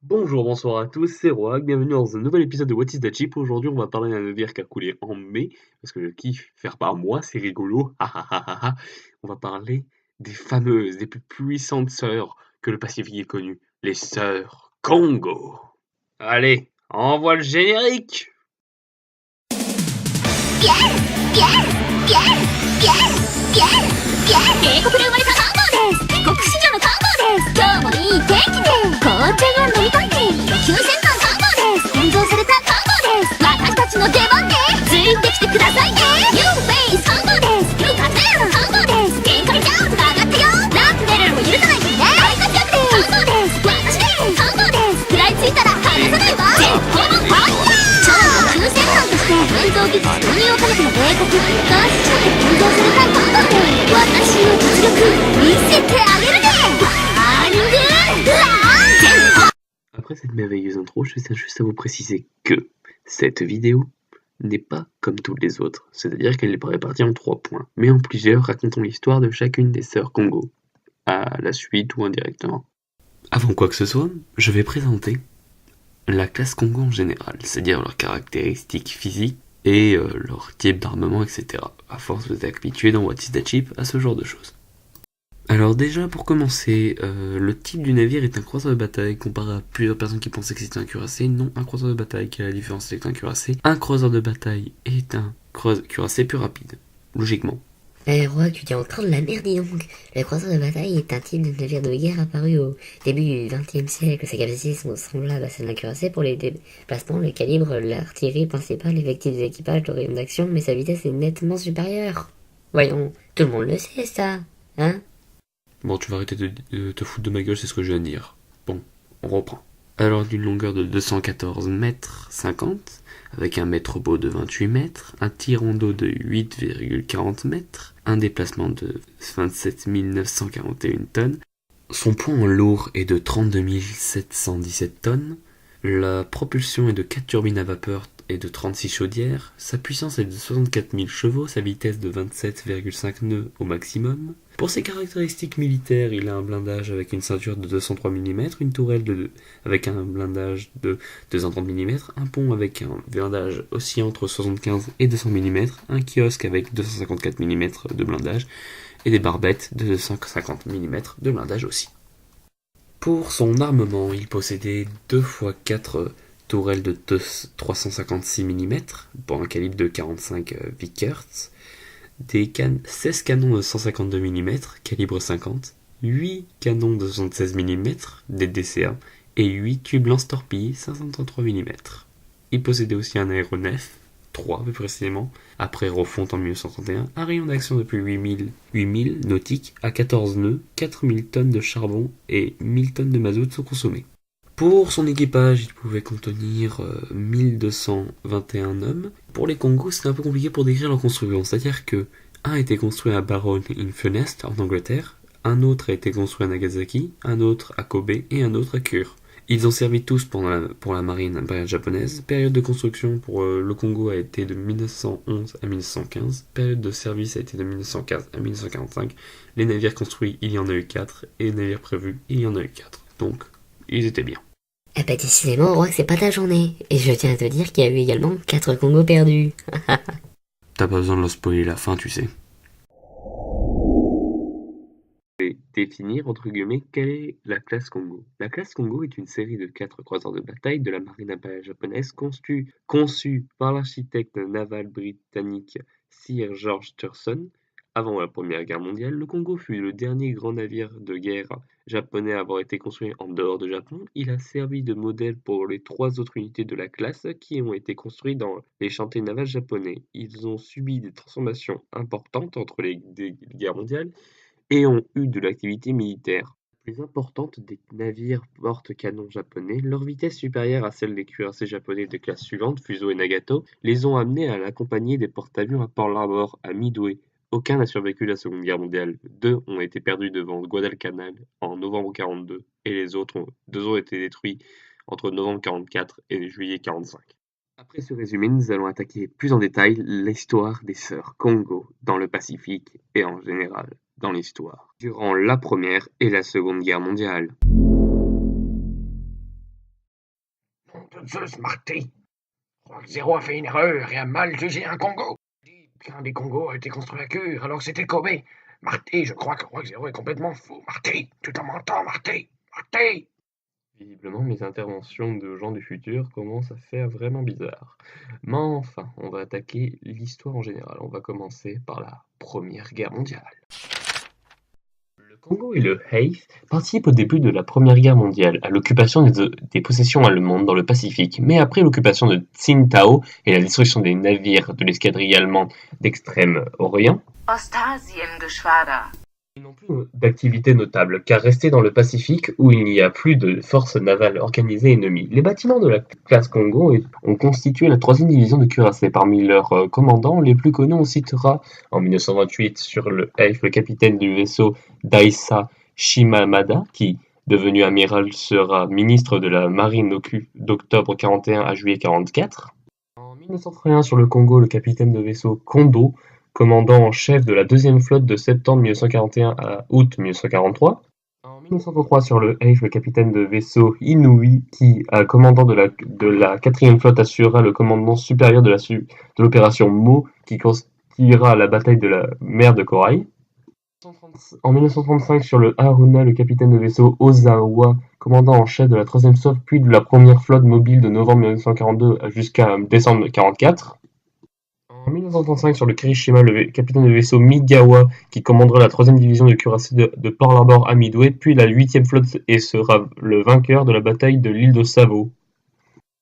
Bonjour, bonsoir à tous, c'est Roag, bienvenue dans un nouvel épisode de What is that Chip. Aujourd'hui, on va parler d'un navire qui a coulé en mai, parce que je kiffe faire par moi, c'est rigolo. Ha, ha, ha, ha, ha. On va parler des fameuses, des plus puissantes sœurs que le Pacifique ait connues, les sœurs Congo. Allez, envoie le générique! 渓谷で生まれたマンゴーです。国市場のマンゴーです。今日もいい天気で紅茶が飲みたい急先端マンゴーです。温存されたマンゴーです。私たちの出番です。ついてきてくださいね。ニューフェイスマンゴーです。ムカツマンゴーです。天下でチャンスが上がったよ。ラップベルも許さないね。大活躍です。マンゴーです。私です。マンゴーです。食らいついたら離さないわ。絶好のファイヤー。超急先端として運動技術導入を兼ねての米国男子地で運動されたマンゴーです。私の実力見せてあげるね。バーニングラー。 Après cette merveilleuse intro, je tiens juste à vous préciser que cette vidéo n'est pas comme toutes les autres, c'est-à-dire qu'elle n'est pas répartie en 3 points, mais en plusieurs, racontant l'histoire de chacune des sœurs Congo, à la suite ou indirectement. Avant quoi que ce soit, je vais présenter la classe Congo en général, c'est-à-dire leurs caractéristiques physiques et leur type d'armement, etc. À force, vous êtes habitué dans What is that Chip à ce genre de choses. Alors déjà, pour commencer, le type du navire est un croiseur de bataille, comparé à plusieurs personnes qui pensaient que c'était un cuirassé. Non, un croiseur de bataille, quelle est la différence avec un cuirassé? Un croiseur de bataille est un cuirassé plus rapide, logiquement. Roi, tu t'es en train de la merde, dis donc. Le croiseur de bataille est un type de navire de guerre apparu au début du XXe siècle. Ses capacités sont semblables à celles d'un cuirassé pour les déplacements, le calibre, l'artillerie principale, l'effectif des équipages, le rayon d'action, mais sa vitesse est nettement supérieure. Voyons, tout le monde le sait, ça, hein? Bon, tu vas arrêter de te foutre de ma gueule, c'est ce que je viens de dire. Bon, on reprend. Alors d'une longueur de 214 mètres 50, avec un mètre beau de 28 mètres, un tirant d'eau de 8,40 mètres, un déplacement de 27 941 tonnes, son poids en lourd est de 32 717 tonnes, la propulsion est de 4 turbines à vapeur et de 36 chaudières, sa puissance est de 64 000 chevaux, sa vitesse de 27,5 nœuds au maximum. Pour ses caractéristiques militaires, il a un blindage avec une ceinture de 203 mm, une tourelle avec un blindage de 230 mm, un pont avec un blindage aussi entre 75 et 200 mm, un kiosque avec 254 mm de blindage, et des barbettes de 250 mm de blindage aussi. Pour son armement, il possédait 2x4 tourelles de 356 mm pour un calibre de 45 Vickers, 16 canons de 152 mm calibre 50, 8 canons de 76 mm des DCA et 8 tubes lance-torpilles 533 mm. Il possédait aussi un aéronef, 3 plus précisément, après refonte en 1931, un rayon d'action de plus 8000 nautiques à 14 nœuds, 4000 tonnes de charbon et 1000 tonnes de mazout sont consommées. Pour son équipage, il pouvait contenir 1221 hommes. Pour les Congos, c'était un peu compliqué pour décrire leur construction, c'est-à-dire que un a été construit à Barrow-in-Furness en Angleterre, un autre a été construit à Nagasaki, un autre à Kobe et un autre à Kure. Ils ont servi tous pour la marine impériale japonaise. Période de construction pour le Congo a été de 1911 à 1915. Période de service a été de 1915 à 1945. Les navires construits, il y en a eu 4. Et les navires prévus, il y en a eu 4. Donc, ils étaient bien. Eh bah décidément, Roi, c'est pas ta journée. Et je tiens à te dire qu'il y a eu également 4 Congos perdus. T'as pas besoin de leur spoiler la fin, tu sais. Définir, entre guillemets, quelle est la classe Congo. La classe Congo est une série de 4 croiseurs de bataille de la marine impériale japonaise conçue par l'architecte naval britannique Sir George Thurston. Avant la Première Guerre mondiale, le Congo fut le dernier grand navire de guerre japonais à avoir été construit en dehors de Japon. Il a servi de modèle pour les 3 autres unités de la classe qui ont été construites dans les chantiers navals japonais. Ils ont subi des transformations importantes entre les guerres mondiales et ont eu de l'activité militaire. La plus importante des navires porte-canons japonais, leur vitesse supérieure à celle des cuirassés japonais de classe suivante, Fuso et Nagato, les ont amenés à l'accompagner des porte-avions à Pearl Harbor, à Midway. Aucun n'a survécu la Seconde Guerre mondiale. 2 ont été perdus devant Guadalcanal en novembre 1942 et les autres, 2 ont été détruits entre novembre 1944 et juillet 1945. Après ce résumé, nous allons attaquer plus en détail l'histoire des sœurs Congo dans le Pacifique et en général dans l'histoire, durant la Première et la Seconde Guerre mondiale. Zeus, Marty. Roi Zéro a fait une erreur et a mal jugé un Congo. Qu'un des Congos a été construit à Cure alors que c'était Kobe. Marty, je crois que Roi Zéro est complètement fou. Marty, tu t'en m'entends, Marty? Marty! Visiblement, mes interventions de gens du futur commencent à faire vraiment bizarre. Mais enfin, on va attaquer l'histoire en général. On va commencer par la Première Guerre mondiale. Le Congo et le Haït participent au début de la Première Guerre mondiale à l'occupation des possessions allemandes dans le Pacifique, mais après l'occupation de Tsingtao et la destruction des navires de l'escadrille allemande d'Extrême-Orient, Ostasiengeschwader. ils n'ont plus d'activité notable, car restés dans le Pacifique où il n'y a plus de forces navales organisées ennemies. Les bâtiments de la classe Congo ont constitué la 3e division de cuirassés. Parmi leurs commandants les plus connus, on citera en 1928 sur le Haït le capitaine du vaisseau Daisa Shimamada, qui, devenu amiral, sera ministre de la Marine d'octobre 41 à juillet 44. En 1931 sur le Congo, le capitaine de vaisseau Kondo, commandant en chef de la 2e flotte de septembre 1941 à août 1943. En 1933 sur le Haït, le capitaine de vaisseau Inouï, qui, commandant de la 4e flotte, assura le commandement supérieur de l'opération Mo, qui constituera la bataille de la mer de Corail. En 1935 sur le Haruna, le capitaine de vaisseau Ozawa, commandant en chef de la 3e SOF, puis de la 1re flotte mobile de novembre 1942 jusqu'à décembre 1944. En 1935 sur le Kirishima, le capitaine de vaisseau Migawa, qui commandera la 3e division de cuirassés de Pearl Harbor à Midway, puis la 8e flotte et sera le vainqueur de la bataille de l'île de Savo.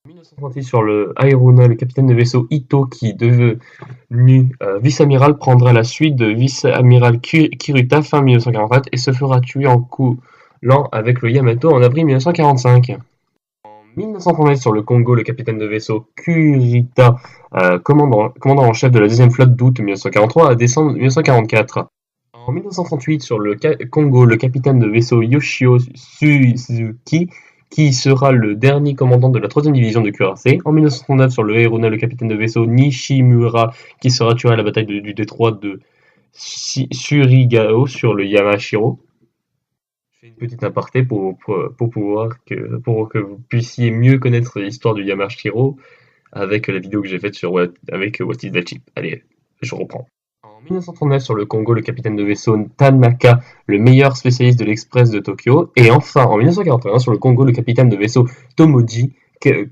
En 1936 sur le Hairuna, le capitaine de vaisseau Ito, qui devenu vice-amiral, prendra la suite de vice-amiral Kiruta fin 1944 et se fera tuer en coulant avec le Yamato en avril 1945. En 1938 sur le Congo, le capitaine de vaisseau Kurita, commandant en chef de la 2e flotte d'août 1943 à décembre 1944. En 1938 sur le Congo, le capitaine de vaisseau Yoshio Suzuki, qui sera le dernier commandant de la 3e division de cuirassés. En 1939 sur le Hairuna, le capitaine de vaisseau Nishimura, qui sera tué à la bataille du détroit de Surigao sur le Yamashiro. Je fais une petite aparté pour que vous puissiez mieux connaître l'histoire du Yamashiro avec la vidéo que j'ai faite avec What is the Chip. Allez, je reprends. En 1939 sur le Congo, le capitaine de vaisseau Tanaka, le meilleur spécialiste de l'express de Tokyo. Et enfin, en 1941 sur le Congo, le capitaine de vaisseau Tomoji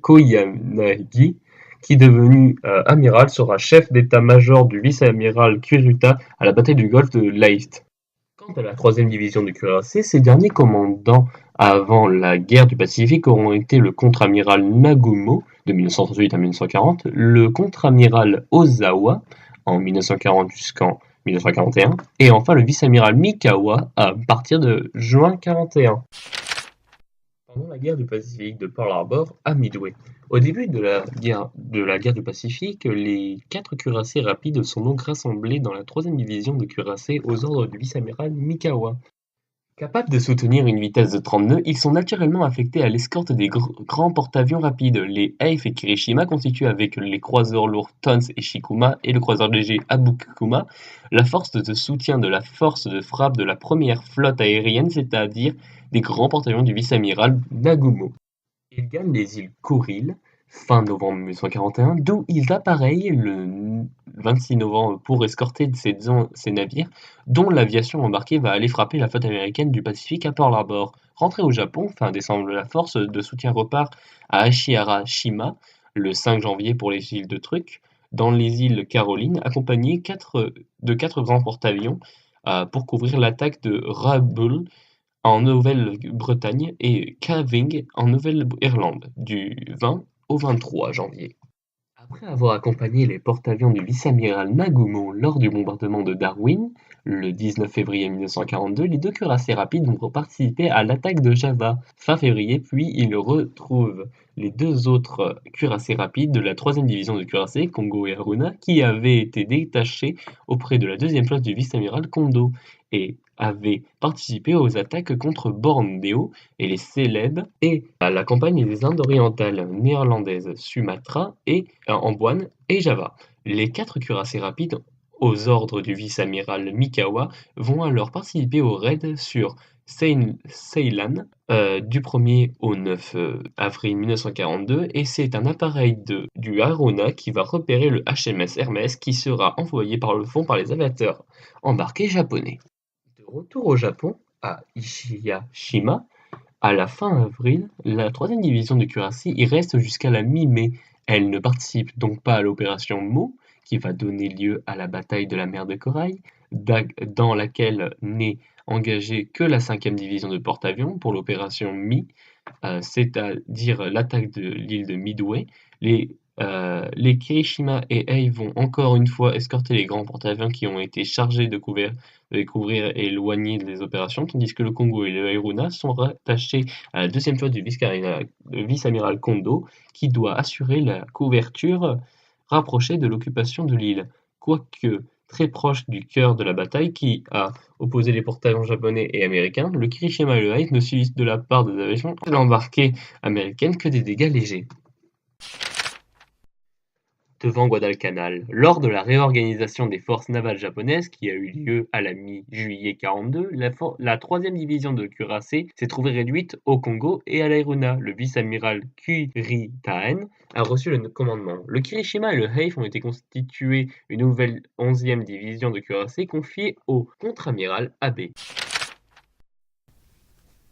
Koyanagi, qui devenu amiral, sera chef d'état-major du vice-amiral Kiruta à la bataille du golfe de Leyte. Quant à la 3e division de cuirassés, ces derniers commandants avant la guerre du Pacifique auront été le contre-amiral Nagumo de 1938 à 1940, le contre-amiral Ozawa en 1940 jusqu'en 1941, et enfin le vice-amiral Mikawa à partir de juin 1941. Pendant la guerre du Pacifique de Pearl Harbor à Midway. Au début de la guerre du Pacifique, les 4 cuirassés rapides sont donc rassemblés dans la 3e division de cuirassés aux ordres du vice-amiral Mikawa. Capables de soutenir une vitesse de 30 nœuds, ils sont naturellement affectés à l'escorte des grands porte-avions rapides. Les Haïf et Kirishima constituent avec les croiseurs lourds Tons et Shikuma et le croiseur léger Abukuma la force de soutien de la force de frappe de la 1re flotte aérienne, c'est-à-dire des grands porte-avions du vice-amiral Nagumo. Ils gagnent les îles Kuril fin novembre 1941, d'où ils appareillent le 26 novembre pour escorter ces navires, dont l'aviation embarquée va aller frapper la flotte américaine du Pacifique à Pearl Harbor. Rentrée au Japon, fin décembre, la force de soutien repart à Ashihara-shima le 5 janvier pour les îles de Truk, dans les îles Carolines, accompagnée de 4 grands porte-avions pour couvrir l'attaque de Rabaul en Nouvelle-Bretagne et Caving en Nouvelle-Irlande, du 20 au 23 janvier. Après avoir accompagné les porte-avions du vice-amiral Nagumo lors du bombardement de Darwin, le 19 février 1942, les 2 cuirassés rapides vont participer à l'attaque de Java fin février, puis ils retrouvent les 2 autres cuirassés rapides de la 3e division de cuirassés, Congo et Haruna, qui avaient été détachés auprès de la 2e flotte du vice-amiral Kondo et avaient participé aux attaques contre Bornéo et les Célèbes et à la campagne des Indes orientales néerlandaises, Sumatra et Amboine et Java. Les 4 cuirassés rapides aux ordres du vice-amiral Mikawa vont alors participer au raid sur Ceylan du 1er au 9 avril 1942 et c'est un appareil du Haruna qui va repérer le HMS Hermès qui sera envoyé par le fond par les aviateurs embarqués japonais. De retour au Japon, à Ishiyashima, à la fin avril, la 3e division de cuirassés y reste jusqu'à la mi-mai. Elle ne participe donc pas à l'opération Mo, qui va donner lieu à la bataille de la mer de Corail, dans laquelle n'est engagée que la 5e division de porte-avions pour l'opération Mi, c'est-à-dire l'attaque de l'île de Midway. Les Kirishima et Ei vont encore une fois escorter les grands porte-avions qui ont été chargés de couvrir et éloigner les opérations, tandis que le Kongo et le Haruna sont rattachés à la 2e flotte du vice-amiral Kondo, qui doit assurer la couverture rapprochée de l'occupation de l'île. Quoique très proche du cœur de la bataille qui a opposé les porte-avions japonais et américains, le Kirishima et le Ei ne subissent de la part des avions embarquées américaines que des dégâts légers. Devant Guadalcanal, lors de la réorganisation des forces navales japonaises qui a eu lieu à la mi-juillet 42, la 3e division de cuirassés s'est trouvée réduite au Congo et à l'Haruna. Le vice-amiral Kuritaen a reçu le commandement. Le Kirishima et le Heif ont été constitués une nouvelle 11e division de cuirassés confiée au contre-amiral Abe.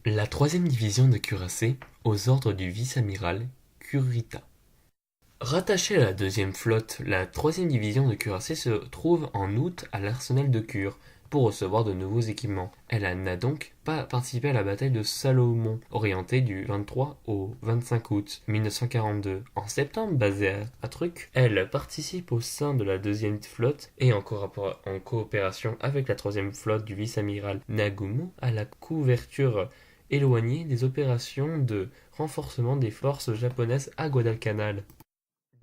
La 3e division de cuirassés aux ordres du vice-amiral Kurita. Rattachée à la 2e flotte, la 3e division de cuirassés se trouve en août à l'arsenal de Kure pour recevoir de nouveaux équipements. Elle n'a donc pas participé à la bataille de Salomon orientée du 23 au 25 août 1942. En septembre, basée à Truk, elle participe au sein de la 2e flotte et en coopération avec la 3e flotte du vice-amiral Nagumo à la couverture éloignée des opérations de renforcement des forces japonaises à Guadalcanal.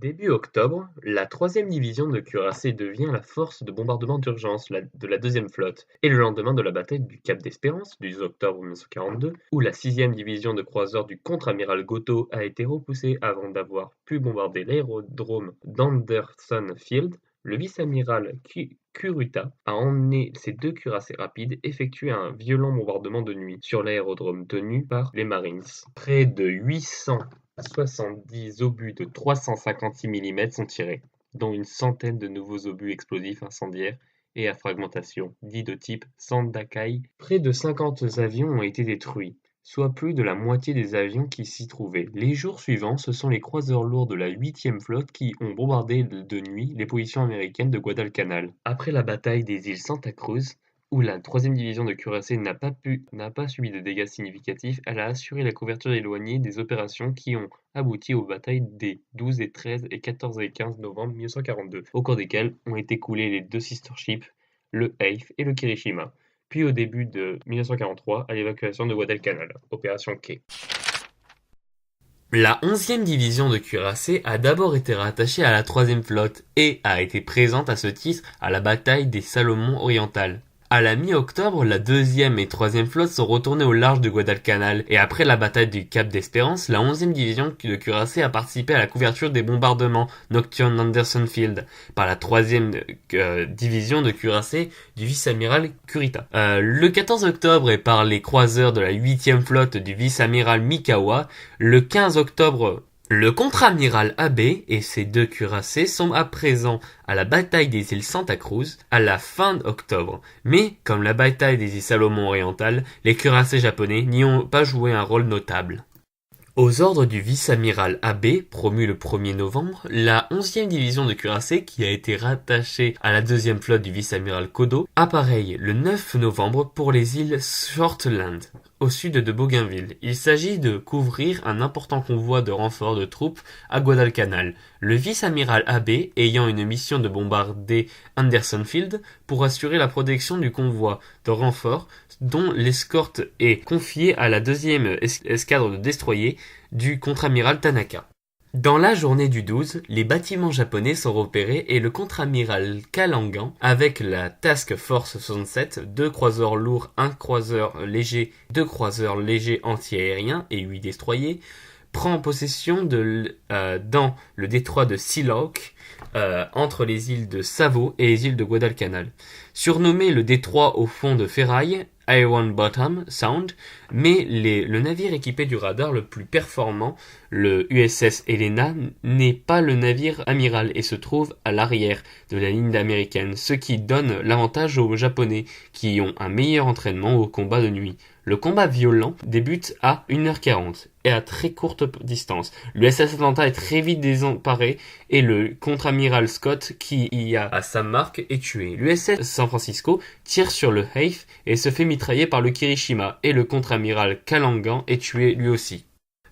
Début octobre, la 3e division de cuirassés devient la force de bombardement d'urgence de la 2e flotte, et le lendemain de la bataille du Cap d'Espérance, du 12 octobre 1942, où la 6e division de croiseurs du contre-amiral Goto a été repoussée avant d'avoir pu bombarder l'aérodrome d'Anderson Field, le vice-amiral Kuruta a emmené ses 2 cuirassés rapides effectuer un violent bombardement de nuit sur l'aérodrome tenu par les Marines. Près de 870 obus de 356 mm sont tirés, dont une centaine de nouveaux obus explosifs incendiaires et à fragmentation, dits de type Sandakai. Près de 50 avions ont été détruits, soit plus de la moitié des avions qui s'y trouvaient. Les jours suivants, ce sont les croiseurs lourds de la 8e flotte qui ont bombardé de nuit les positions américaines de Guadalcanal. Après la bataille des îles Santa Cruz, où la 3e division de cuirassés n'a pas subi de dégâts significatifs, elle a assuré la couverture éloignée des opérations qui ont abouti aux batailles des 12 et 13 et 14 et 15 novembre 1942, au cours desquelles ont été coulés les 2 sister ships, le Heif et le Kirishima, puis au début de 1943 à l'évacuation de Guadalcanal, opération Kei. La 11e division de cuirassés a d'abord été rattachée à la 3e flotte et a été présente à ce titre à la bataille des Salomon orientales. À la mi-octobre, la 2e et 3e flotte sont retournées au large de Guadalcanal et après la bataille du Cap d'Espérance, la 11e division de cuirassés a participé à la couverture des bombardements nocturnes d'Anderson Field par la 3e division de cuirassés du vice-amiral Kurita. Le 14 octobre et par les croiseurs de la 8e flotte du vice-amiral Mikawa, le 15 octobre, le contre-amiral Abe et ses 2 cuirassés sont à présent à la bataille des îles Santa Cruz à la fin octobre. Mais, comme la bataille des îles Salomon orientales, les cuirassés japonais n'y ont pas joué un rôle notable. Aux ordres du vice-amiral Abe, promu le 1er novembre, la 11e division de cuirassés, qui a été rattachée à la 2e flotte du vice-amiral Kodo, appareille le 9 novembre pour les îles Shortland, au sud de Bougainville. Il s'agit de couvrir un important convoi de renforts de troupes à Guadalcanal, le vice-amiral Abe ayant une mission de bombarder Anderson Field pour assurer la protection du convoi de renforts dont l'escorte est confiée à la 2e escadre de destroyers du contre-amiral Tanaka. Dans la journée du 12, les bâtiments japonais sont repérés et le contre-amiral Kalangan, avec la Task Force 67, 2 croiseurs lourds, 1 croiseur léger, 2 croiseurs légers anti-aériens et 8 destroyers, prend possession dans le détroit de Sea Lock, entre les îles de Savo et les îles de Guadalcanal. Surnommé le détroit au fond de ferraille, Iron Bottom Sound, mais le navire équipé du radar le plus performant, le USS Helena, n'est pas le navire amiral et se trouve à l'arrière de la ligne américaine, ce qui donne l'avantage aux Japonais qui ont un meilleur entraînement au combat de nuit. Le combat violent débute à 1h40 et à très courte distance. L'USS Atlanta est très vite désemparé et le contre-amiral Scott, qui y a à sa marque, est tué. L'USS San Francisco tire sur le Heife et se fait mitrailler par le Kirishima et le contre-amiral Calangan est tué lui aussi.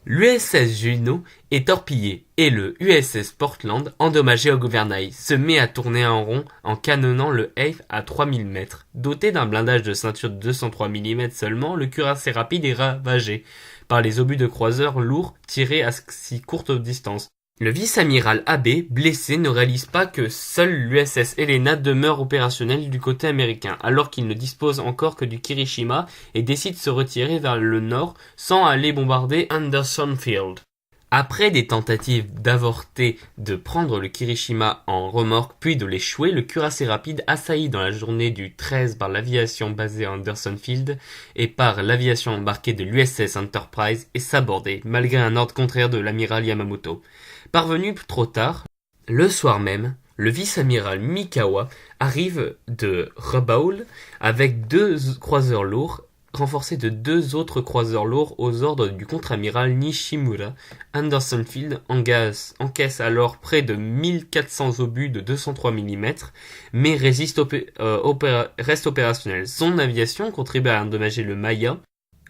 L'USS Juno est torpillé et le USS Portland, endommagé au gouvernail, se met à tourner en rond en canonnant le Heife à 3000 mètres. Doté d'un blindage de ceinture de 203 mm seulement, le cuirassé rapide est ravagé par les obus de croiseurs lourds tirés à si courte distance. Le vice-amiral Abe, blessé, ne réalise pas que seul l'USS Helena demeure opérationnel du côté américain, alors qu'il ne dispose encore que du Kirishima et décide de se retirer vers le nord sans aller bombarder Anderson Field. Après des tentatives d'avorter de prendre le Kirishima en remorque puis de l'échouer, le cuirassé rapide, assailli dans la journée du 13 par l'aviation basée à Anderson Field et par l'aviation embarquée de l'USS Enterprise, est sabordé, malgré un ordre contraire de l'amiral Yamamoto. Parvenu trop tard, le soir même, le vice-amiral Mikawa arrive de Rabaul avec 2 croiseurs lourds, renforcés de 2 autres croiseurs lourds aux ordres du contre-amiral Nishimura. Anderson Field encaisse alors près de 1400 obus de 203 mm, mais reste opérationnel. Son aviation contribue à endommager le Maya,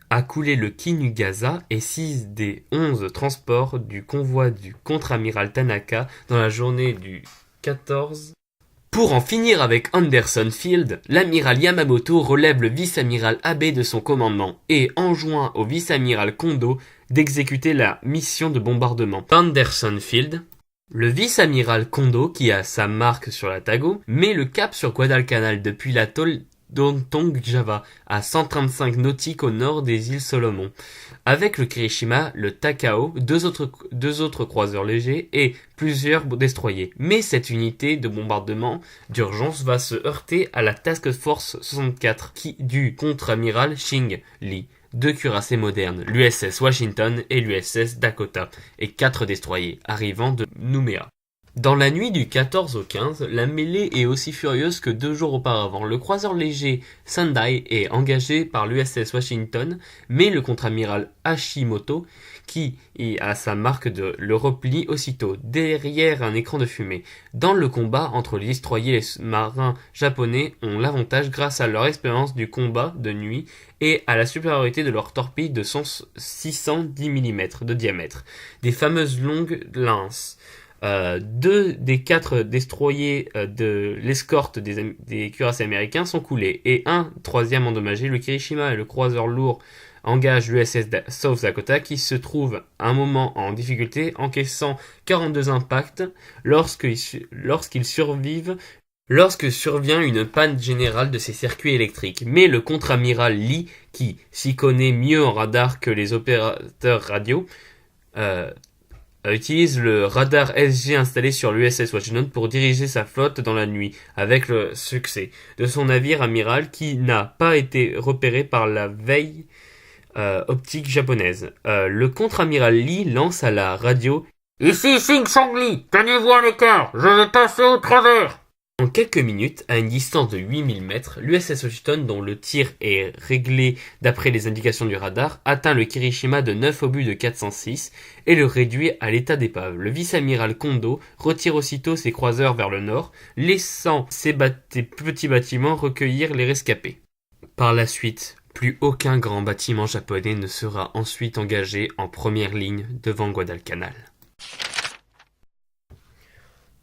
a coulé le Kinugasa et 6 des 11 transports du convoi du contre-amiral Tanaka dans la journée du 14. Pour en finir avec Anderson Field, l'amiral Yamamoto relève le vice-amiral Abe de son commandement et enjoint au vice-amiral Kondo d'exécuter la mission de bombardement. Anderson Field, le vice-amiral Kondo, qui a sa marque sur la Tago, met le cap sur Guadalcanal depuis l'atoll d'Ontong Java, à 135 nautiques au nord des îles Solomon. Avec le Kirishima, le Takao, deux autres croiseurs légers et plusieurs destroyers. Mais cette unité de bombardement d'urgence va se heurter à la Task Force 64 du contre-amiral Ching Lee. 2 cuirassés modernes, l'USS Washington et l'USS Dakota, et 4 destroyers arrivant de Nouméa. Dans la nuit du 14 au 15, la mêlée est aussi furieuse que 2 jours auparavant. Le croiseur léger Sendai est engagé par l'USS Washington, mais le contre-amiral Hashimoto, qui a sa marque le replie aussitôt, derrière un écran de fumée. Dans le combat entre les destroyers et les marins japonais ont l'avantage grâce à leur expérience du combat de nuit et à la supériorité de leurs torpilles de 610 mm de diamètre, des fameuses longues lances. 2 des 4 destroyers de l'escorte des cuirassés américains sont coulés et un troisième endommagé. Le Kirishima et le croiseur lourd engagent l'USS South Dakota qui se trouve un moment en difficulté, encaissant 42 impacts lorsque survient une panne générale de ses circuits électriques. Mais le contre-amiral Lee, qui s'y connaît mieux en radar que les opérateurs radio, utilise le radar SG installé sur l'USS Washington pour diriger sa flotte dans la nuit, avec le succès de son navire amiral qui n'a pas été repéré par la veille optique japonaise. Le contre-amiral Lee lance à la radio « Ici Sing Song Lee, tenez-vous à l'écart, je vais passer au travers !» En quelques minutes, à une distance de 8000 mètres, l'USS Washington, dont le tir est réglé d'après les indications du radar, atteint le Kirishima de 9 obus de 406 et le réduit à l'état d'épave. Le vice-amiral Kondo retire aussitôt ses croiseurs vers le nord, laissant ses petits bâtiments recueillir les rescapés. Par la suite, plus aucun grand bâtiment japonais ne sera ensuite engagé en première ligne devant Guadalcanal.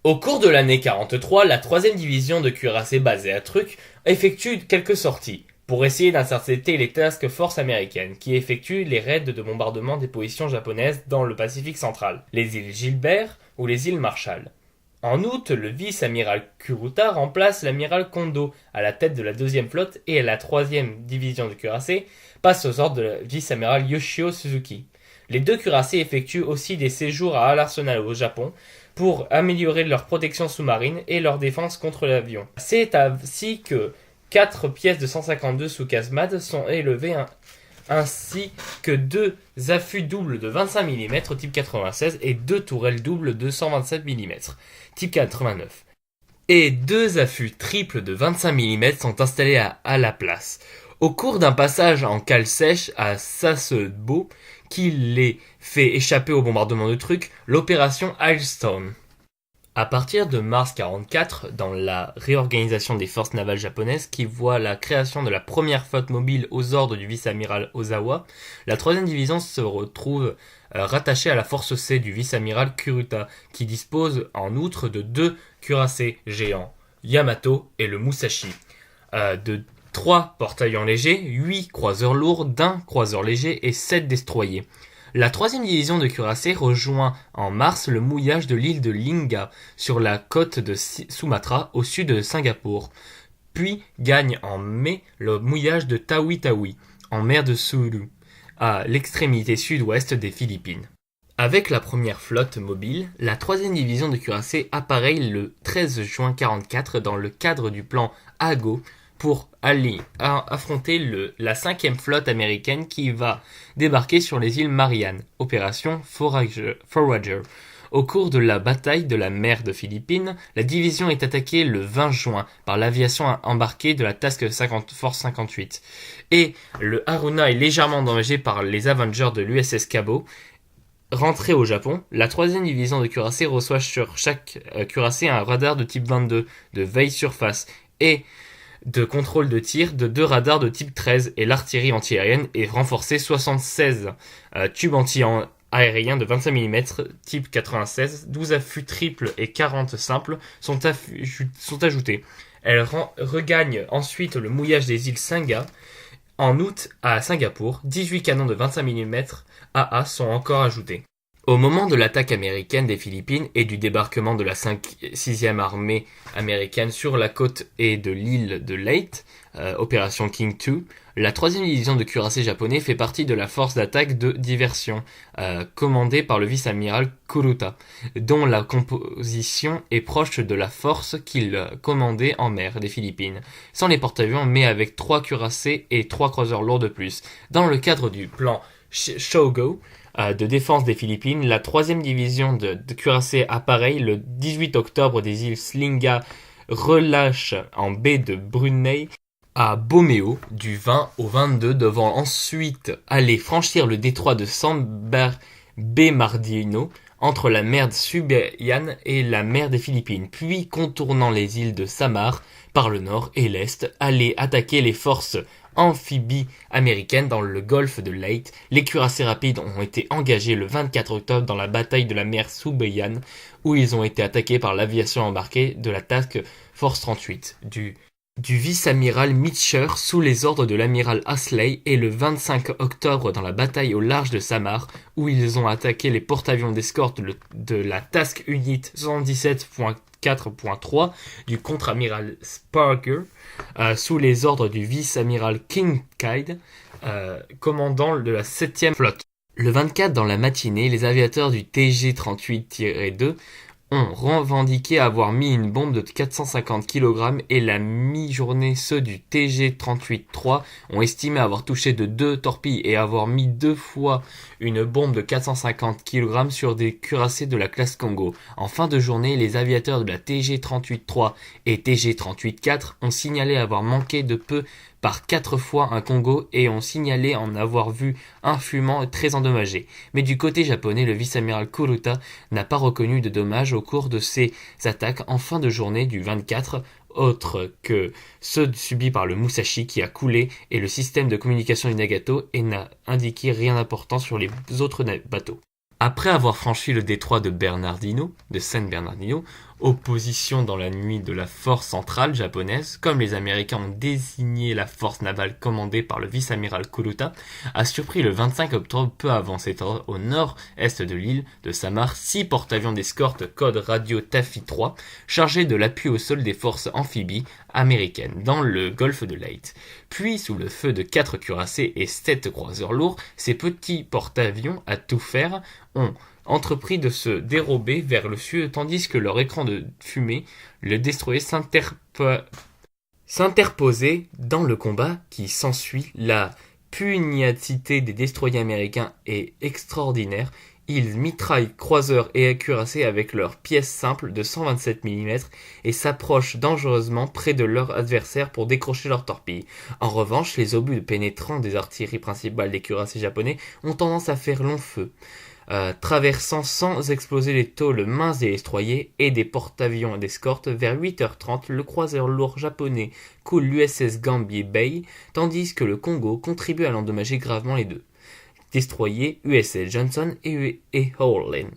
Au cours de l'année 43, la 3e division de cuirassés basée à Truk effectue quelques sorties pour essayer d'intercepter les task forces américaines qui effectuent les raids de bombardement des positions japonaises dans le Pacifique central, les îles Gilbert ou les îles Marshall. En août, le vice-amiral Kuruta remplace l'amiral Kondo à la tête de la 2e flotte et la 3e division de cuirassés passe aux ordres de la vice-amiral Yoshio Suzuki. Les 2 cuirassés effectuent aussi des séjours à l'arsenal au Japon pour améliorer leur protection sous-marine et leur défense contre l'avion. C'est ainsi que 4 pièces de 152 sous casemate sont élevées ainsi que 2 affûts doubles de 25 mm type 96 et 2 tourelles doubles de 127 mm type 89. Et 2 affûts triples de 25 mm sont installés à la place. Au cours d'un passage en cale sèche à Sasebo, qui les fait échapper au bombardement de trucs, l'opération Hailstone. À partir de mars 1944, dans la réorganisation des forces navales japonaises qui voit la création de la première flotte mobile aux ordres du vice-amiral Ozawa, la 3e division se retrouve rattachée à la force C du vice-amiral Kuruta, qui dispose en outre de 2 cuirassés géants, Yamato et le Musashi, de 3 porte-avions légers, 8 croiseurs lourds, d'1 croiseur léger et 7 destroyers. La 3e division de cuirassés rejoint en mars le mouillage de l'île de Lingga sur la côte de Sumatra au sud de Singapour, puis gagne en mai le mouillage de Tawi-Tawi en mer de Sulu, à l'extrémité sud-ouest des Philippines. Avec la première flotte mobile, la 3e division de cuirassés appareille le 13 juin 1944 dans le cadre du plan Ago pour aller affronter la 5e flotte américaine qui va débarquer sur les îles Mariannes, opération Forager. Au cours de la bataille de la mer de Philippines, la division est attaquée le 20 juin par l'aviation embarquée de la Task Force 58. Et le Haruna est légèrement endommagé par les Avengers de l'USS Cabo. Rentrée au Japon, la 3e division de cuirassés reçoit sur chaque cuirassé un radar de type 22 de veille surface et de contrôle de tir de 2 radars de type 13 et l'artillerie antiaérienne est renforcée 76 tubes anti-aériens de 25 mm type 96, 12 affûts triples et 40 simples sont ajoutés. Elle regagne ensuite le mouillage des îles Senga. En août, à Singapour, 18 canons de 25 mm AA sont encore ajoutés. Au moment de l'attaque américaine des Philippines et du débarquement de la 6e armée américaine sur la côte et de l'île de Leyte, opération King II, la 3e division de cuirassés japonais fait partie de la force d'attaque de diversion, commandée par le vice-amiral Kuruta, dont la composition est proche de la force qu'il commandait en mer des Philippines, sans les porte-avions mais avec 3 cuirassés et 3 croiseurs lourds de plus. Dans le cadre du plan Shogo, de défense des Philippines, la 3e division de cuirassés appareille le 18 octobre des îles Slinga relâche en baie de Brunei à Bomeo du 20 au 22 devant ensuite aller franchir le détroit de San Bernardino entre la mer Subian et la mer des Philippines, puis contournant les îles de Samar par le nord et l'est, aller attaquer les forces amphibies américaines dans le golfe de Leyte. Les cuirassés rapides ont été engagés le 24 octobre dans la bataille de la mer Subian, où ils ont été attaqués par l'aviation embarquée de la Task Force 38 du vice-amiral Mitcher sous les ordres de l'amiral Ashley, et le 25 octobre dans la bataille au large de Samar, où ils ont attaqué les porte-avions d'escorte de la Task Unit 77.4.3 du contre-amiral Sparger, sous les ordres du vice-amiral Kincaid, commandant de la 7e flotte. Le 24 dans la matinée, les aviateurs du TG-38-2 ont revendiqué avoir mis une bombe de 450 kg et la mi-journée ceux du TG-38-3 ont estimé avoir touché de 2 torpilles et avoir mis 2 fois une bombe de 450 kg sur des cuirassés de la classe Congo. En fin de journée, les aviateurs de la TG-38-3 et TG-38-4 ont signalé avoir manqué de peu par 4 fois un Congo et ont signalé en avoir vu un fumant très endommagé. Mais du côté japonais, le vice-amiral Kuruta n'a pas reconnu de dommages au cours de ces attaques en fin de journée du 24, autres que ceux subis par le Musashi qui a coulé et le système de communication du Nagato, et n'a indiqué rien d'important sur les autres bateaux. Après avoir franchi le détroit de San Bernardino, opposition dans la nuit de la force centrale japonaise, comme les Américains ont désigné la force navale commandée par le vice-amiral Kuruta, a surpris le 25 octobre peu avant cette heure au nord-est de l'île de Samar 6 porte-avions d'escorte code radio Taffy 3 chargés de l'appui au sol des forces amphibies américaines dans le golfe de Leyte. Puis, sous le feu de 4 cuirassés et 7 croiseurs lourds, ces petits porte-avions à tout faire ont entrepris de se dérober vers le sud tandis que leur écran de fumée, le destroyer s'interposer dans le combat qui s'ensuit. La pugnacité des destroyers américains est extraordinaire. Ils mitraillent croiseurs et cuirassés avec leurs pièces simples de 127 mm et s'approchent dangereusement près de leur adversaire pour décrocher leurs torpilles. En revanche, les obus pénétrants des artilleries principales des cuirassés japonais ont tendance à faire long feu, traversant sans exploser les tôles minces des destroyers et des porte-avions d'escorte. Vers 8h30, le croiseur lourd japonais coule l'USS Gambier Bay, tandis que le Congo contribue à l'endommager gravement les deux destroyers USS Johnson et Howland,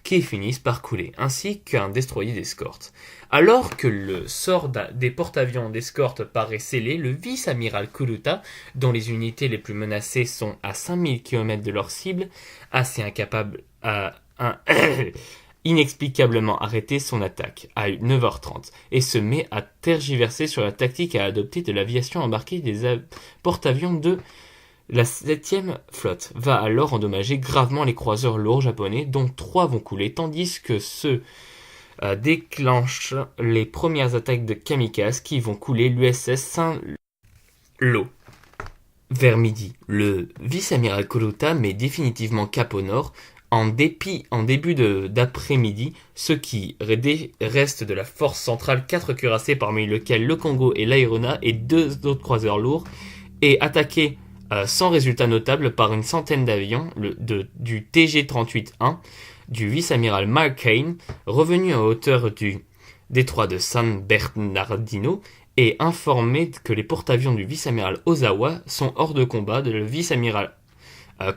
qui finissent par couler, ainsi qu'un destroyer d'escorte. Alors que le sort des porte-avions d'escorte paraît scellé, le vice-amiral Kuruta, dont les unités les plus menacées sont à 5000 km de leur cible, assez incapable à inexplicablement arrêter son attaque à 9h30 et se met à tergiverser sur la tactique à adopter de l'aviation embarquée des porte-avions de la 7e flotte. Va alors endommager gravement les croiseurs lourds japonais, dont 3 vont couler, tandis que ceux déclenchent les premières attaques de kamikazes qui vont couler l'USS Saint-Lô. Vers midi, le vice-amiral Kuruta met définitivement cap au nord. En début d'après-midi, ce qui reste de la force centrale, 4 cuirassés parmi lesquels le Congo et l'Airona et 2 autres croiseurs lourds, est attaqué sans résultat notable par une centaine d'avions du TG-38-1 du vice-amiral Mark Kane, revenu à hauteur du détroit de San Bernardino, et informé que les porte-avions du vice-amiral Ozawa sont hors de combat. Le vice-amiral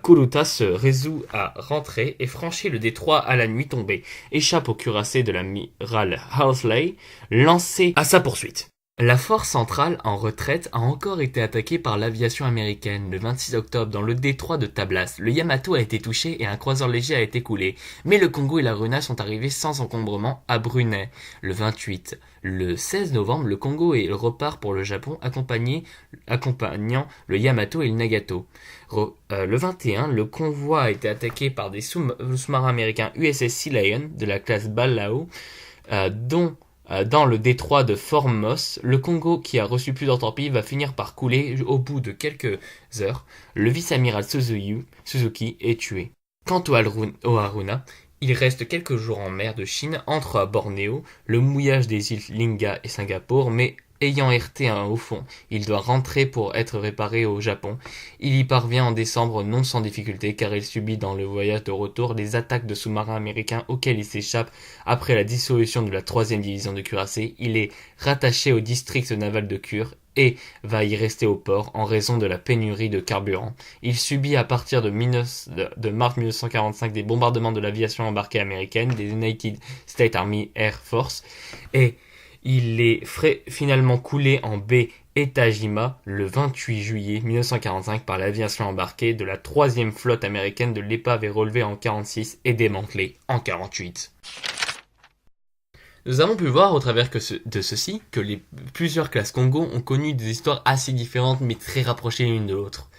Kuruta se résout à rentrer et franchit le détroit à la nuit tombée, échappe au cuirassé de l'amiral Halsley, lancé à sa poursuite. La force centrale en retraite a encore été attaquée par l'aviation américaine. Le 26 octobre, dans le détroit de Tablas, le Yamato a été touché et un croiseur léger a été coulé. Mais le Congo et la Runa sont arrivés sans encombrement à Brunei. Le 28, le 16 novembre, le Congo repart pour le Japon, accompagnant le Yamato et le Nagato. Le 21, le convoi a été attaqué par des sous-marins américains USS Sea Lion de la classe Balao, dans le détroit de Formos. Le Congo, qui a reçu plusieurs torpilles, va finir par couler au bout de quelques heures. Le vice-amiral Suzuki est tué. Quant au Haruna, il reste quelques jours en mer de Chine, entre à Bornéo, le mouillage des îles Lingga et Singapour, mais ayant heurté au fond, il doit rentrer pour être réparé au Japon. Il y parvient en décembre non sans difficulté, car il subit dans le voyage de retour les attaques de sous-marins américains auxquels il s'échappe après la dissolution de la 3e division de cuirassés. Il est rattaché au district naval de Kure et va y rester au port en raison de la pénurie de carburant. Il subit à partir de mars 1945 des bombardements de l'aviation embarquée américaine, des United States Army Air Force, et il est finalement coulé en baie Etajima le 28 juillet 1945 par l'aviation embarquée de la 3e flotte américaine. De l'épave est relevée en 1946 et démantelée en 1948. Nous avons pu voir au travers de ceci que plusieurs classes Congo ont connu des histoires assez différentes mais très rapprochées l'une de l'autre.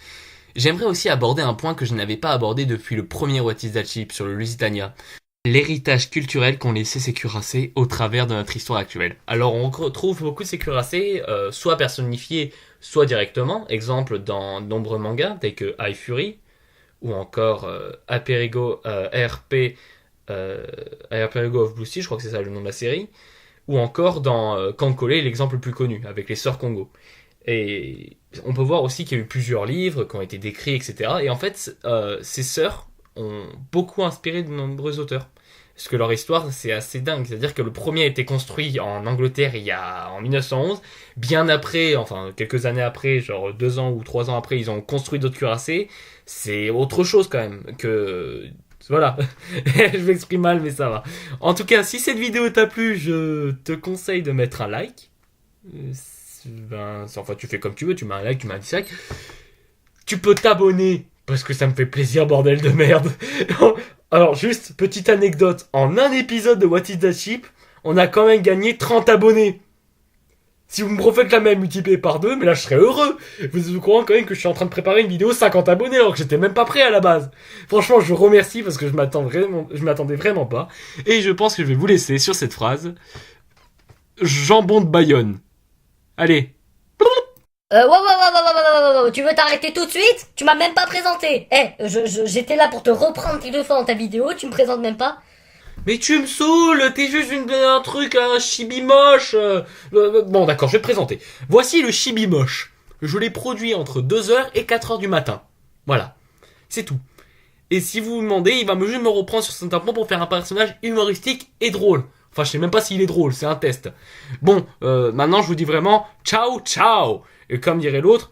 J'aimerais aussi aborder un point que je n'avais pas abordé depuis le premier What is that ship sur le Lusitania. L'héritage culturel qu'ont laissé ces cuirassés au travers de notre histoire actuelle. Alors on retrouve beaucoup de ces cuirassés, soit personnifiés, soit directement. Exemple dans de nombreux mangas, tels que High Fury, ou encore Aperigo of Blue Sea, je crois que c'est ça le nom de la série, ou encore dans Kankole, l'exemple le plus connu, avec les sœurs Congo. Et on peut voir aussi qu'il y a eu plusieurs livres qui ont été décrits, etc. Et en fait, ces sœurs ont beaucoup inspiré de nombreux auteurs. Parce que leur histoire, c'est assez dingue. C'est-à-dire que le premier a été construit en Angleterre en 1911. Bien après, enfin quelques années après, genre 2 ans ou 3 ans après, ils ont construit d'autres cuirassés. C'est autre chose quand même que... Voilà, je m'exprime mal mais ça va. En tout cas, si cette vidéo t'a plu, je te conseille de mettre un like. Enfin, tu fais comme tu veux, tu mets un like, tu mets un dislike. Tu peux t'abonner, parce que ça me fait plaisir, bordel de merde. Alors, juste, petite anecdote. En un épisode de What is that ship, on a quand même gagné 30 abonnés. Si vous me refaites la même multiplié par 2, mais là je serais heureux. Vous êtes au courant quand même que je suis en train de préparer une vidéo 50 abonnés alors que j'étais même pas prêt à la base. Franchement, je vous remercie parce que je m'attendais vraiment pas. Et je pense que je vais vous laisser sur cette phrase. Jambon de Bayonne. Allez, Tu veux t'arrêter tout de suite? Tu m'as même pas présenté. J'étais là pour te reprendre quelques fois dans ta vidéo, tu me présentes même pas. Mais tu me saoules, t'es juste un truc, un chibi moche. Bon d'accord, je vais te présenter. Voici le chibi moche. Je l'ai produit entre 2h et 4h du matin. Voilà. C'est tout. Et si vous vous demandez, il va juste me reprendre sur son tampon pour faire un personnage humoristique et drôle. Enfin, je sais même pas s'il est drôle, c'est un test. Bon, maintenant je vous dis vraiment, ciao, ciao. Et comme dirait l'autre,